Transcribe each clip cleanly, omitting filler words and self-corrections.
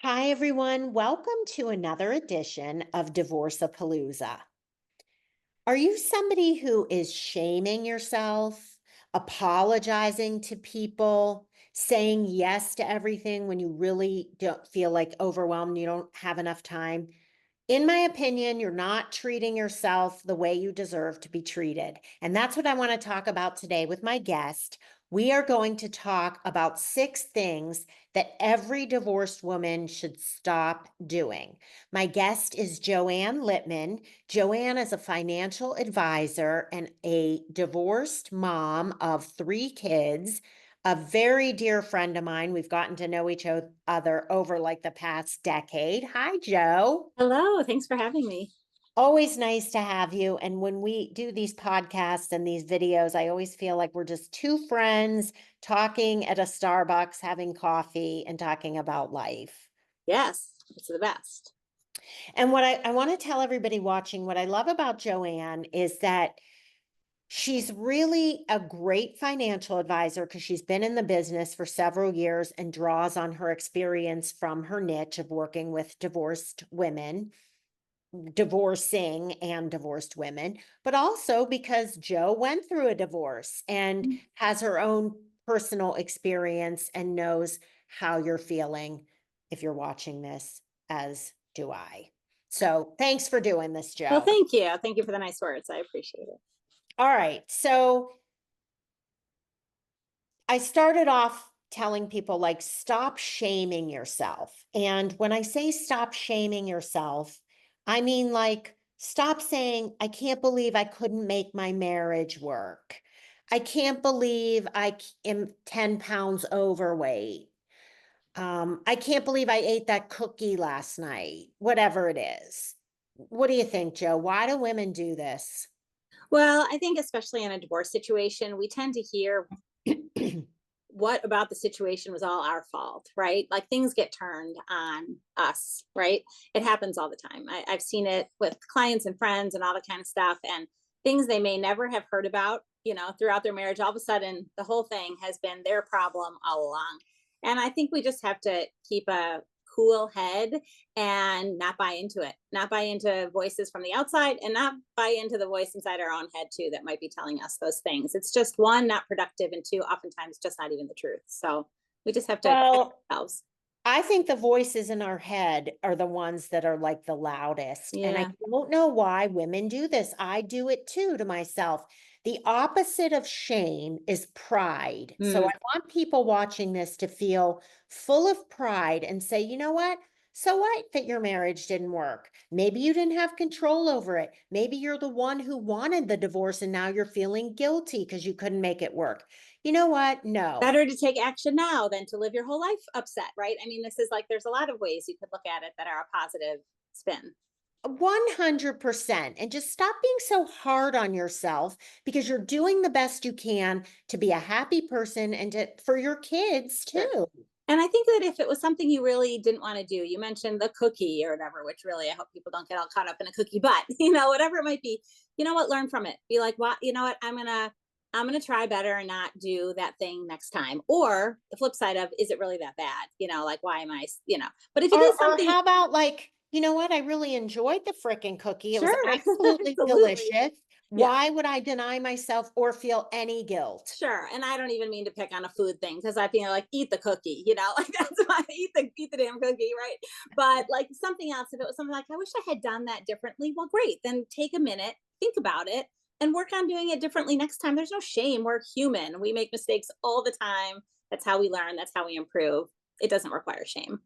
Hi, everyone. Welcome to another edition of Divorce-a-Palooza. Are you somebody who is shaming yourself, apologizing to people, saying yes to everything when you really don't feel like overwhelmed, you don't have enough time? In my opinion, you're not treating yourself the way you deserve to be treated. And that's what I want to talk about today with my guest. We are going to talk about 6 things that every divorced woman should stop doing. My guest is Joanne Litman. Joanne is a financial advisor and a divorced mom of 3 kids, a very dear friend of mine. We've gotten to know each other over like the past decade. Hi, Joe. Hello, thanks for having me. Always nice to have you. And when we do these podcasts and these videos, I always feel like we're just 2 friends talking at a Starbucks, having coffee and talking about life. Yes, it's the best. And what I want to tell everybody watching, what I love about Joanne is that she's really a great financial advisor because she's been in the business for several years and draws on her experience from her niche of working with divorced women, divorcing and divorced women, but also because Joe went through a divorce and has her own personal experience and knows how you're feeling if you're watching this, as do I. So thanks for doing this, Well, Joe. thank you. Thank you for the nice words. I appreciate it. All right. So I started off telling people, like, stop shaming yourself. And when I say stop shaming yourself, I mean, like, stop saying, I can't believe I couldn't make my marriage work. I can't believe am 10 pounds overweight. I can't believe I ate that cookie last night, whatever it is. What do you think, Joe? Why do women do this? Well, I think especially in a divorce situation, we tend to hear what about the situation was all our fault, right? Like things get turned on us, right? It happens all the time. I've seen it with clients and friends and all that kind of stuff, and things they may never have heard about, throughout their marriage. All of a sudden, the whole thing has been their problem all along. And I think we just have to keep a cool head and not buy into it, not buy into voices from the outside, and not buy into the voice inside our own head too that might be telling us those things. It's just one, not productive, and two, oftentimes just not even the truth. So we just have to catch Well, ourselves. I think the voices in our head are the ones that are like the loudest. And I Yeah. don't know why women do this. I do it too to myself. The opposite of shame is pride. So Mm. I want people watching this to feel full of pride and say, you know what? So what that your marriage didn't work? Maybe you didn't have control over it. Maybe you're the one who wanted the divorce and now you're feeling guilty because you couldn't make it work. You know what? No. Better to take action now than to live your whole life upset, right? I mean, this is like there's a lot of ways you could look at it that are a positive spin. 100%. And just stop being so hard on yourself because you're doing the best you can to be a happy person and for your kids Sure. too. And I think that if it was something you really didn't want to do, you mentioned the cookie or whatever, which really I hope people don't get all caught up in a cookie, but whatever it might be, you know what, learn from it. Be like, what, you know what, I'm gonna try better and not do that thing next time. Or the flip side of, is it really that bad? Like why am but if it is Or something, how about, like, you know what? I really enjoyed the frickin' cookie. It was sure, absolutely absolutely. delicious. Yeah. Why would I deny myself or feel any guilt? Sure, and I don't even mean to pick on a food thing because I feel like eat the cookie, like that's why eat the damn cookie, right? But like something else, if it was something like I wish I had done that differently, well, great. Then take a minute, think about it, and work on doing it differently next time. There's no shame. We're human. We make mistakes all the time. That's how we learn. That's how we improve. It doesn't require shame.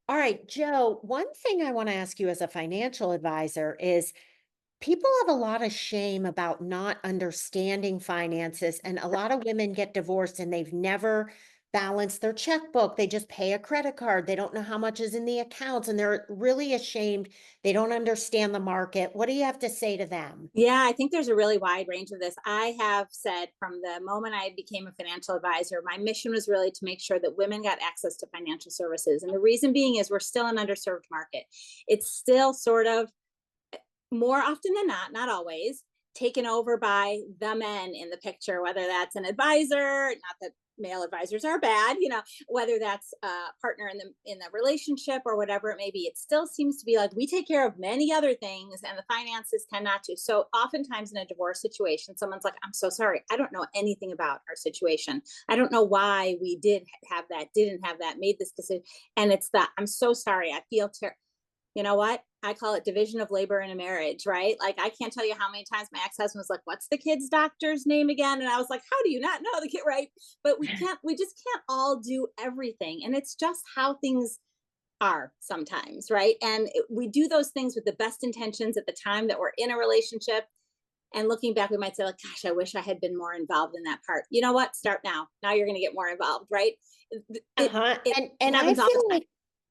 All right, Joe, one thing I want to ask you as a financial advisor is people have a lot of shame about not understanding finances, and a lot of women get divorced and they've never balanced their checkbook. They just pay a credit card. They don't know how much is in the accounts, and they're really ashamed. They don't understand the market. What do you have to say to them? Yeah, I think there's a really wide range of this. I have said from the moment I became a financial advisor, my mission was really to make sure that women got access to financial services. And the reason being is we're still an underserved market. It's still sort of more often than not, not always, taken over by the men in the picture, whether that's an advisor, not that male advisors are bad, whether that's a partner in the relationship or whatever it may be. It still seems to be like we take care of many other things and the finances tend not to. So oftentimes in a divorce situation, someone's like, I'm so sorry, I don't know anything about our situation. I don't know why we didn't have that, made this decision. And it's that, I'm so sorry, I feel you know what? I call it division of labor in a marriage, right? Like, I can't tell you how many times my ex-husband was like, what's the kid's doctor's name again? And I was like, how do you not know the kid, right? But we just can't all do everything. And it's just how things are sometimes, right? And we do those things with the best intentions at the time that we're in a relationship. And looking back, we might say, like, gosh, I wish I had been more involved in that part. You know what? Start now. Now you're going to get more involved, right? It, Uh-huh. it, And it I happens all the feel time. like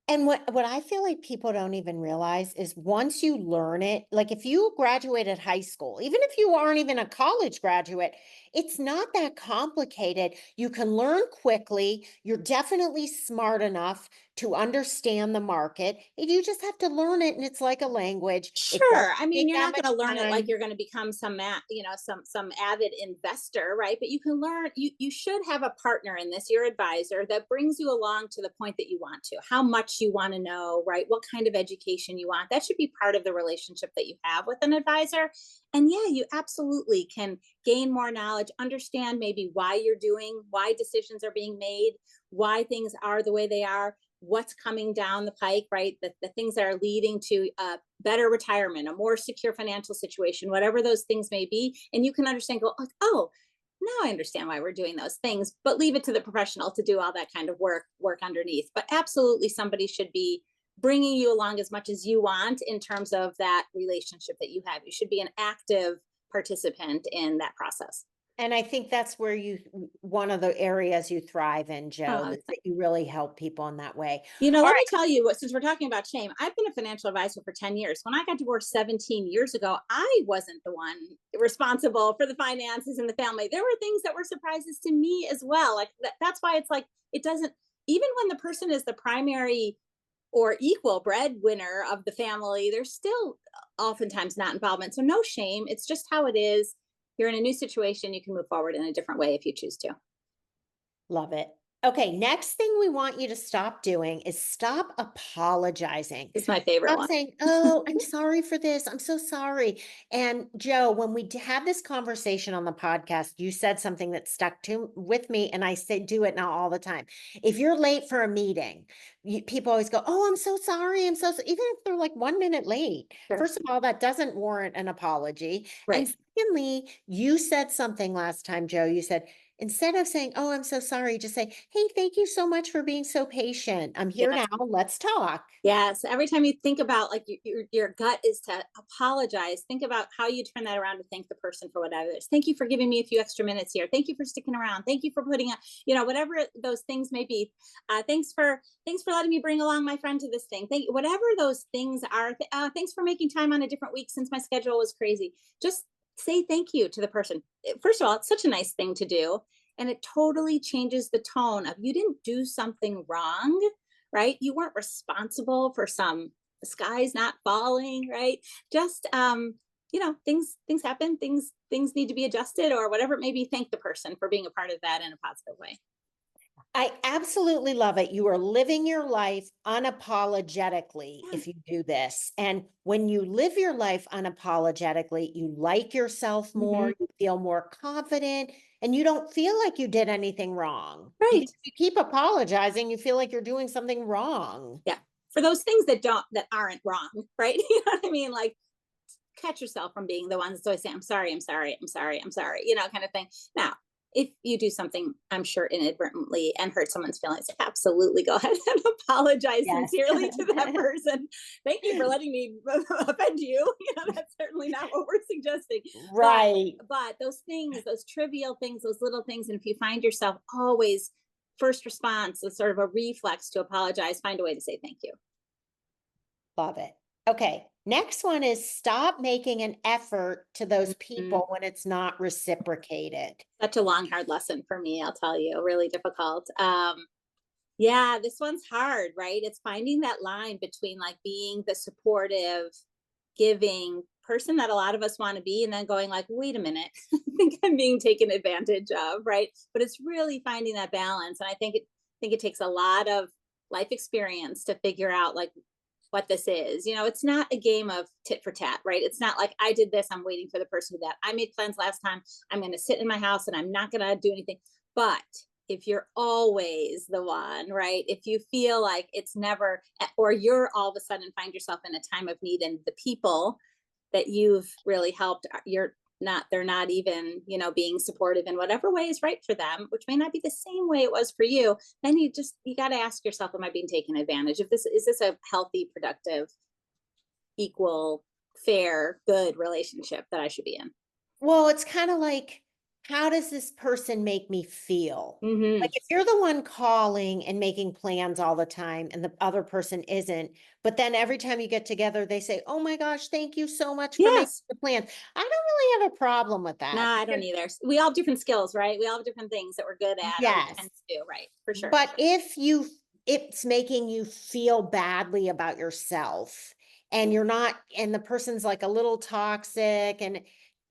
and what I feel like people don't even realize is once you learn it, like if you graduated high school, even if you aren't even a college graduate, it's not that complicated. You can learn quickly. You're definitely smart enough to understand the market. And you just have to learn it, and it's like a language. It Sure. doesn't I mean, take you're that not going much to learn it like time. you're going to become some avid investor, right? But you can learn. You should have a partner in this, your advisor, that brings you along to the point that you want to. How much you want to know, right? What kind of education you want. That should be part of the relationship that you have with an advisor. And yeah, you absolutely can gain more knowledge, understand maybe why decisions are being made, why things are the way they are, what's coming down the pike, right? The things that are leading to a better retirement, a more secure financial situation, whatever those things may be. And you can understand, go, like, oh, now I understand why we're doing those things, but leave it to the professional to do all that kind of work underneath. But absolutely, somebody should be bringing you along as much as you want in terms of that relationship that you have. You should be an active participant in that process. And I think that's where one of the areas you thrive in, Joe, Uh, is that you really help people in that way. All Let me right. tell you what, since we're talking about shame, I've been a financial advisor for 10 years. When I got divorced 17 years ago, I wasn't the one responsible for the finances in the family. There were things that were surprises to me as well. Like that's why it's like, it doesn't, even when the person is the primary or equal breadwinner of the family, there's still oftentimes not involvement. So no shame. It's just how it is. You're in a new situation. You can move forward in a different way if you choose to. Love it. Okay, next thing we want you to stop doing is stop apologizing. It's my favorite Stop one. saying, "Oh, I'm sorry for this. I'm so sorry." And Joe, when we had this conversation on the podcast, you said something that stuck to with me, and I say do it now all the time. If you're late for a meeting, people always go, "Oh, I'm so sorry. I'm so," even if they're like 1 minute late. Sure. First of all, that doesn't warrant an apology. And Right. secondly, you said something last time, Joe. You said, instead of saying, "Oh, I'm so sorry," just say, "Hey, thank you so much for being so patient. I'm here Yes. now. Let's talk." Yes. Every time you think about like your gut is to apologize, think about how you turn that around to thank the person for whatever it is. Thank you for giving me a few extra minutes here. Thank you for sticking around. Thank you for putting whatever those things may be. Thanks for letting me bring along my friend to this thing. Whatever those things are. Thanks for making time on a different week since my schedule was crazy. Just say thank you to the person. First of all, it's such a nice thing to do. And it totally changes the tone of you didn't do something wrong, right? You weren't responsible for some skies not falling, right? Just things happen, things need to be adjusted or whatever it may be. Thank the person for being a part of that in a positive way. I absolutely love it. You are living your life unapologetically Yeah. if you do this. And when you live your life unapologetically, you like yourself Hmm. more, you feel more confident, and you don't feel like you did anything wrong. Because Right. if you keep apologizing, you feel like you're doing something wrong. Yeah. For those things that aren't wrong, right? You know what I mean? Like catch yourself from being the ones that's always saying, I'm sorry, I'm sorry, I'm sorry, I'm sorry, kind of thing. Now, if you do something, I'm sure inadvertently and hurt someone's feelings, absolutely go ahead and apologize Yes. sincerely to that person. Thank you for letting me offend you. That's certainly not what we're suggesting. But Right. but those things, those trivial things, those little things, and if you find yourself always first response is sort of a reflex to apologize, find a way to say thank you. Love it. Okay. Next one is stop making an effort to those Mhm. people when it's not reciprocated. Such a long, hard lesson for me, I'll tell you, really difficult. Yeah, this one's hard, right? It's finding that line between like being the supportive, giving person that a lot of us want to be, and then going like, wait a minute, I think I'm being taken advantage of, right? But it's really finding that balance. And I think it takes a lot of life experience to figure out like what this is. It's not a game of tit for tat, right? It's not like I did this, I'm waiting for the person to do that. I made plans last time, I'm going to sit in my house and I'm not going to do anything. But if you're always the one, right? If you feel like it's never, or you're all of a sudden find yourself in a time of need and the people that you've really helped, they're not even, being supportive in whatever way is right for them, which may not be the same way it was for you, then you got to ask yourself, am I being taken advantage of? Is this a healthy, productive, equal, fair, good relationship that I should be in? Well, it's kind of like, how does this person make me feel? Mm-hmm. Like if you're the one calling and making plans all the time and the other person isn't, but then every time you get together, they say, "Oh my gosh, thank you so much for making Yes. the plans." I don't really have a problem with No, that I don't because either. We all have different skills, right? We all have different things that we're good at or we yes, tend to do, right? For sure. but if it's making you feel badly about yourself and you're not, and the person's like a little toxic and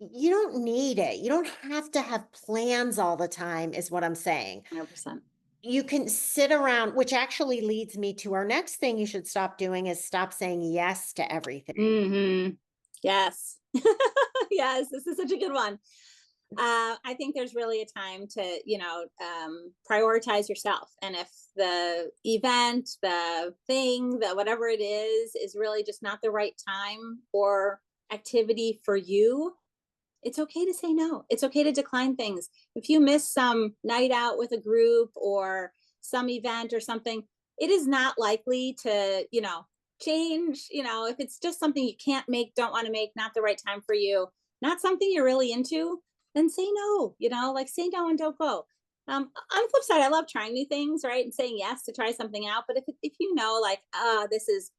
you don't need it. You don't have to have plans all the time, is what I'm saying. 100%. You can sit around, which actually leads me to our next thing you should stop doing is stop saying yes to everything. Mm-hmm. Yes. Yes, this is such a good one. I think there's really a time to, prioritize yourself. And if the event, the thing, the whatever it is really just not the right time or activity for you, it's okay to say no. It's okay to decline things. If you miss some night out with a group or some event or something, it is not likely to, change. If it's just something you can't make, don't want to make, not the right time for you, not something you're really into, then say no, like say no and don't go. On the flip side, I love trying new things, right? And saying yes to try something out. But if you know, like, this is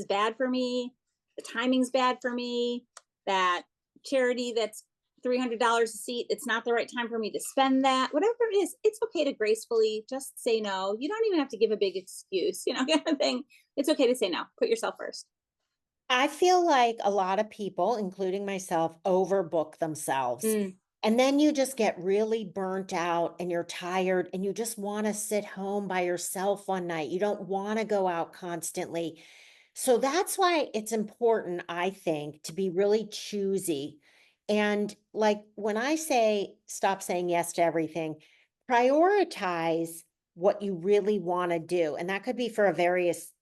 bad for me, the timing's bad for me, that charity that's $300 a seat, it's not the right time for me to spend that, whatever it is, it's okay to gracefully just say no. You don't even have to give a big excuse, kind of thing. It's okay to say no. Put yourself first. I feel like a lot of people, including myself, overbook themselves. Mm, And then you just get really burnt out and you're tired and you just want to sit home by yourself one night. You don't want to go out constantly. So that's why it's important, I think, to be really choosy. And like when I say stop saying yes to everything, prioritize what you really want to do. And that could be for a various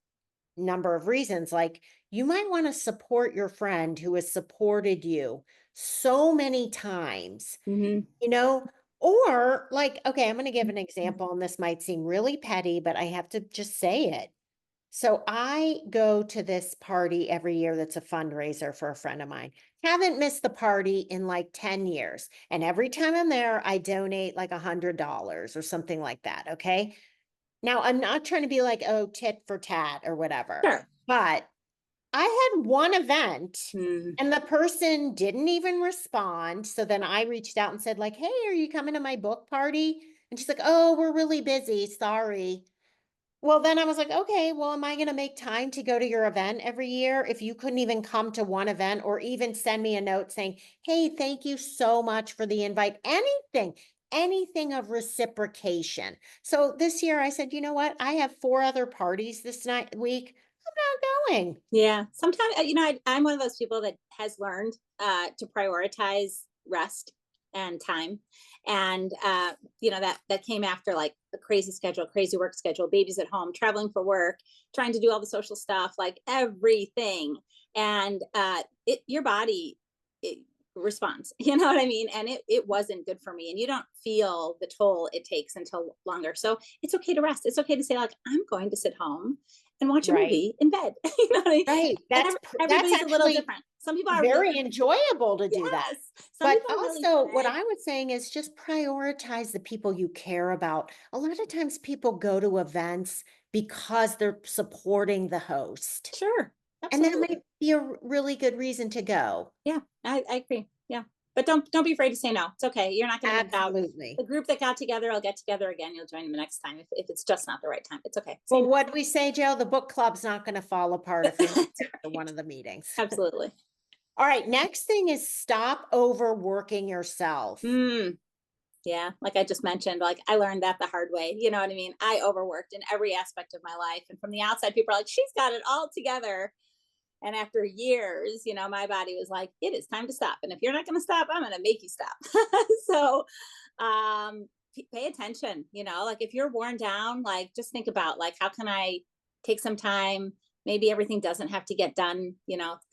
number of reasons. Like you might want to support your friend who has supported you so many times, hmm you know, or like, okay, I'm going to give an example, and this might seem really petty, but I have to just say it. So I go to this party every year that's a fundraiser for a friend of mine. Haven't missed the party in like 10 years. And every time I'm there, I donate like $100 or something like that. Okay. Now, I'm not trying to be like, oh, tit for tat or whatever, Sure. but I had one event Mm, and the person didn't even respond. So then I reached out and said, like, hey, are you coming to my book party? And she's like, oh, we're really busy. Sorry. Well, then I was like, okay, well, am I going to make time to go to your event every year if you couldn't even come to one event or even send me a note saying, hey, thank you so much for the invite? Anything of reciprocation. So this year I said, you know what? I have 4 other parties this night week. I'm not going. yeah. Sometimes, I'm one of those people that has learned to prioritize rest and time. And, that came after like a crazy schedule, crazy work schedule, babies at home, traveling for work, trying to do all the social stuff, like everything. And your body, it responds, you know what I mean? And it wasn't good for me. And you don't feel the toll it takes until longer. So it's okay to rest. It's okay to say, like, I'm going to sit home and watch a Right. movie in bed. You know what I mean? Right. And That's everybody's a little actually different. Some people are really, very enjoyable to do that. yes. Some But people are really also, what good. I was saying is just prioritize the people you care about. A lot of times people go to events because they're supporting the host, Sure. and that Absolutely. might be a really good reason to go. Yeah. I agree. Yeah. But don't be afraid to say no. It's okay. You're not going to miss out. The Absolutely. group that got together, I'll get together again. You'll join them the next time if it's just not the right time. It's okay. Say Well, no. what do we say, Joe? The book club's not going to fall apart if you're not That's to one right. of the meetings. Absolutely. All right, next thing is stop overworking yourself. Mm, yeah, like I just mentioned, like I learned that the hard way. You know what I mean? I overworked in every aspect of my life. And from the outside, people are like, she's got it all together. And after years, my body was like, it is time to stop. And if you're not going to stop, I'm going to make you stop. So, pay attention, like if you're worn down, like just think about like, how can I take some time? Maybe everything doesn't have to get done,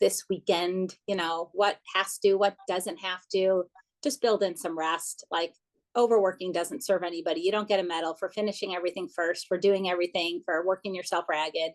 this weekend, what has to, what doesn't have to, just build in some rest. Like overworking doesn't serve anybody. You don't get a medal for finishing everything first, for doing everything, for working yourself ragged.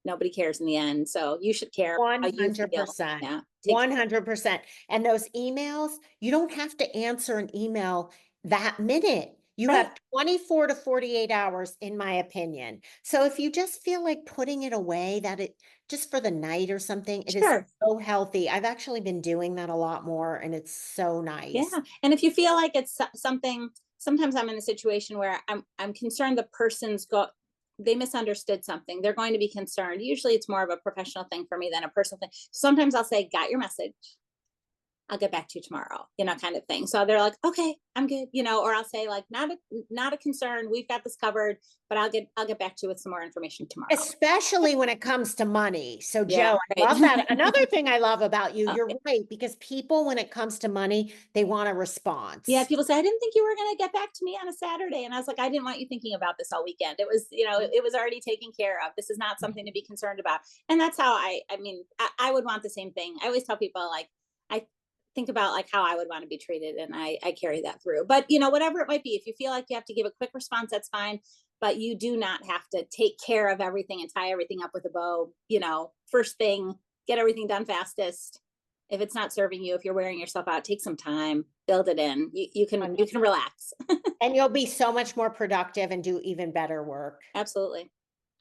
Nobody cares in the end. So you should care how you feel. 100%. Yeah. Take 100%. And those emails, you don't have to answer an email that minute. You right. have 24 to 48 hours, in my opinion. So if you just feel like putting it away, that it just for the night or something, it is Sure. so healthy. I've actually been doing that a lot more, and it's so Yeah. nice. And if you feel like it's something, sometimes I'm in a situation where I'm concerned the person's they misunderstood something. They're going to be concerned. Usually it's more of a professional thing for me than a personal thing. Sometimes I'll say, got your message. I'll get back to you tomorrow, kind of thing. So they're like, okay, I'm good, or I'll say like, not a concern. We've got this covered, but I'll get back to you with some more information tomorrow. Especially when it comes to money. So, Yeah. Joe, I Right. love that. Another thing I love about you, you're Okay. right, because people, when it comes to money, they want a Yeah, response. people say, I didn't think you were going to get back to me on a Saturday. And I was like, I didn't want you thinking about this all weekend. It was, it was already taken care of. This is not something to be concerned about. And that's how I would want the same thing. I always tell people, like, I think about like how I would want to be treated. And I carry that through. But, whatever it might be, if you feel like you have to give a quick response, that's fine. But you do not have to take care of everything and tie everything up with a bow, first thing, get everything done fastest. If it's not serving you, if you're wearing yourself out, take some time, build it in. You can relax. And you'll be so much more productive and do even better work. Absolutely.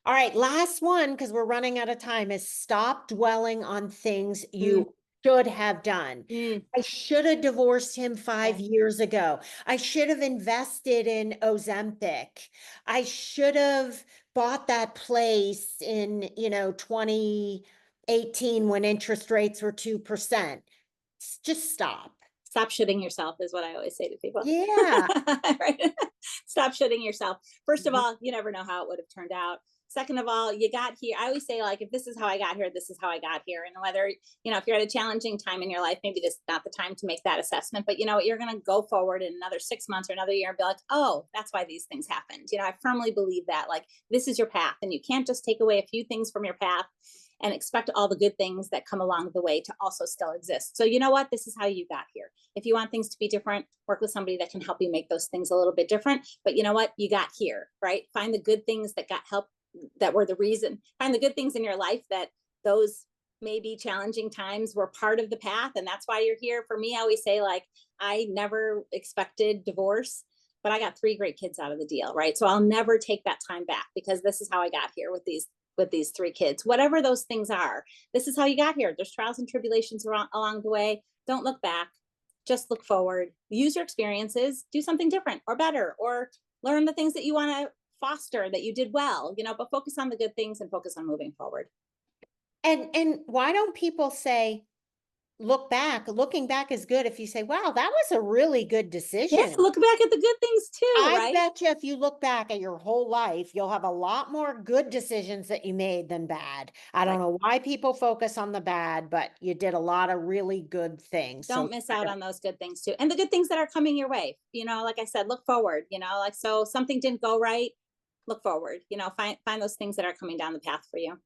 All right, last one, because we're running out of time, is stop dwelling on things Mm, you should have done. mm, I should have divorced him yeah. 5 years ago. I should have invested in Ozempic. I should have bought that place in, 2018 when interest rates were 2%. Just stop. Stop shitting yourself is what I always say to people. Yeah. Right? Stop shitting yourself. First of Mhm. all, you never know how it would have turned out. Second of all, you got here. I always say, like, if this is how I got here, this is how I got here. And whether, if you're at a challenging time in your life, maybe this is not the time to make that assessment, but you know what, you're going to go forward in another 6 months or another year and be like, oh, that's why these things happened. I firmly believe that, like, this is your path and you can't just take away a few things from your path and expect all the good things that come along the way to also still exist. So, you know what? This is how you got here. If you want things to be different, work with somebody that can help you make those things a little bit different. But you know what? You got here, right? Find the good things that got help, that were the reason. Find the good things in your life that those maybe challenging times were part of the path. And that's why you're here. For me, I always say, like, I never expected divorce, but I got 3 great kids out of the deal, right? So I'll never take that time back because this is how I got here with these 3 kids, whatever those things are. This is how you got here. There's trials and tribulations along the way. Don't look back, just look forward, use your experiences, do something different or better, or learn the things that you want to foster that you did well, but focus on the good things and focus on moving forward. And why don't people say, looking back is good if you say, wow, that was a really good Yes, decision. look back at the good things too, I right? bet you if you look back at your whole life, you'll have a lot more good decisions that you made than bad. I don't Right. know why people focus on the bad, but you did a lot of really good things. So Don't miss out on those good things too. And the good things that are coming your way. Like I said, look forward, like, so something didn't go right, look forward, find those things that are coming down the path for you.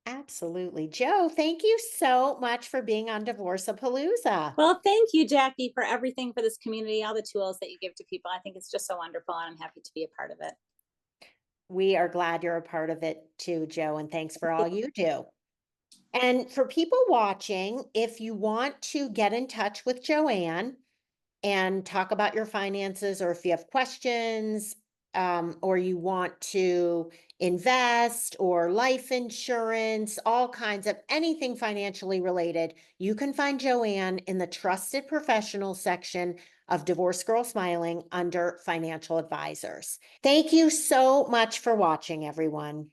absolutely. Joe, thank you so much for being on Divorce-a-Palooza. Well, thank you, Jackie, for everything for this community, all the tools that you give to people. I think it's just so wonderful, and I'm happy to be a part of it. We are glad you're a part of it too, Joe, and thanks for all you do. And for people watching, if you want to get in touch with Joanne and talk about your finances, or if you have questions, or you want to invest or life insurance, all kinds of anything financially related, you can find Joanne in the trusted professional section of Divorce Girl Smiling under financial advisors. Thank you so much for watching, everyone.